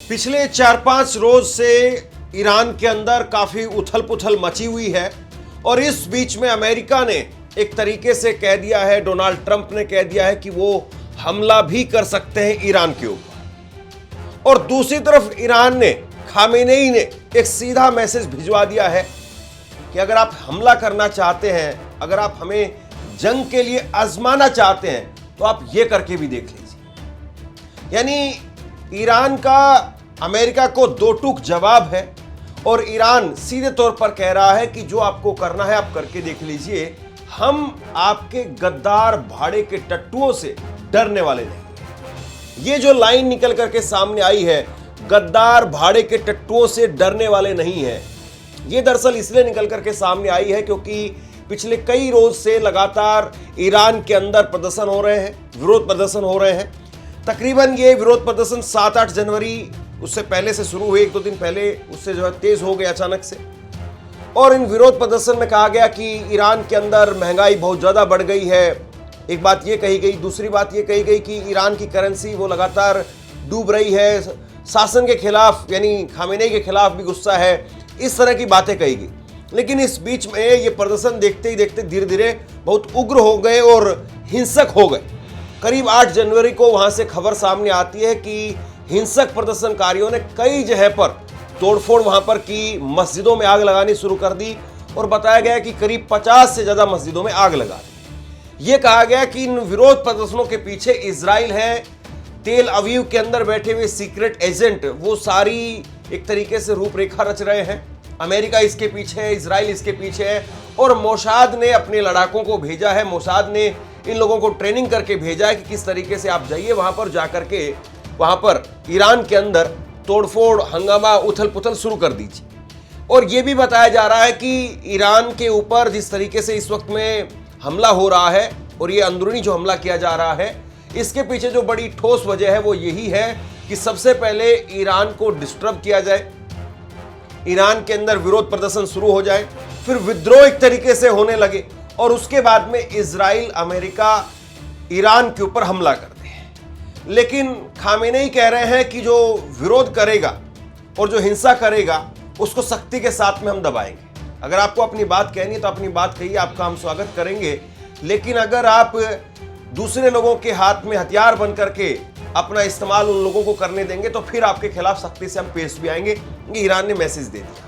पिछले 4-5 रोज से ईरान के अंदर काफी उथल पुथल मची हुई है और इस बीच में अमेरिका ने एक तरीके से कह दिया है, डोनाल्ड ट्रंप ने कह दिया है कि वो हमला भी कर सकते हैं ईरान के ऊपर। और दूसरी तरफ ईरान ने, खामेनेई ने एक सीधा मैसेज भिजवा दिया है कि अगर आप हमला करना चाहते हैं, अगर आप हमें जंग के लिए आजमाना चाहते हैं तो आप ये करके भी देख लीजिए। यानी ईरान का अमेरिका को दो टूक जवाब है और ईरान सीधे तौर पर कह रहा है कि जो आपको करना है आप करके देख लीजिए, हम आपके गद्दार भाड़े के टट्टुओं से डरने वाले नहीं। ये जो लाइन निकल करके सामने आई है, गद्दार भाड़े के टट्टुओं से डरने वाले नहीं है, ये दरअसल इसलिए निकल करके सामने आई है क्योंकि पिछले कई रोज से लगातार ईरान के अंदर प्रदर्शन हो रहे हैं, विरोध प्रदर्शन हो रहे हैं। तकरीबन ये विरोध प्रदर्शन 7-8 जनवरी उससे पहले से शुरू हुए, 1-2 दिन पहले उससे जो है तेज हो गए अचानक से। और इन विरोध प्रदर्शन में कहा गया कि ईरान के अंदर महंगाई बहुत ज़्यादा बढ़ गई है, एक बात ये कही गई। दूसरी बात ये कही गई कि ईरान की करेंसी वो लगातार डूब रही है, शासन के खिलाफ यानी खामेनेई के खिलाफ भी गुस्सा है, इस तरह की बातें कही गई। लेकिन इस बीच में ये प्रदर्शन देखते ही देखते धीरे धीरे बहुत उग्र हो गए और हिंसक हो गए। करीब 8 जनवरी को वहां से खबर सामने आती है कि हिंसक प्रदर्शनकारियों ने कई जगह पर तोड़फोड़ वहां पर की, मस्जिदों में आग लगानी शुरू कर दी और बताया गया कि करीब 50 से ज्यादा मस्जिदों में आग लगा दी। ये कहा गया कि इन विरोध प्रदर्शनों के पीछे इजराइल है, तेल अवीव के अंदर बैठे हुए सीक्रेट एजेंट वो सारी एक तरीके से रूपरेखा रच रहे हैं। अमेरिका इसके पीछे है, इजराइल इसके पीछे है और मोसाद ने अपने लड़ाकों को भेजा है, मोसाद ने इन लोगों को ट्रेनिंग करके भेजा है कि किस तरीके से आप जाइए वहां पर, जाकर के वहां पर ईरान के अंदर तोड़फोड़, हंगामा, उथल पुथल शुरू कर दीजिए। और यह भी बताया जा रहा है कि ईरान के ऊपर जिस तरीके से इस वक्त में हमला हो रहा है और ये अंदरूनी जो हमला किया जा रहा है, इसके पीछे जो बड़ी ठोस वजह है वो यही है कि सबसे पहले ईरान को डिस्टर्ब किया जाए, ईरान के अंदर विरोध प्रदर्शन शुरू हो जाए, फिर विद्रोह एक तरीके से होने लगे और उसके बाद में इजराइल, अमेरिका ईरान के ऊपर हमला कर दे। लेकिन खामेनेई कह रहे हैं कि जो विरोध करेगा और जो हिंसा करेगा उसको सख्ती के साथ में हम दबाएंगे। अगर आपको अपनी बात कहनी है तो अपनी बात कहिए, आपका हम स्वागत करेंगे। लेकिन अगर आप दूसरे लोगों के हाथ में हथियार बन करके अपना इस्तेमाल उन लोगों को करने देंगे तो फिर आपके खिलाफ सख्ती से हम पेश भी आएंगे। ये ईरान ने मैसेज दे दिया।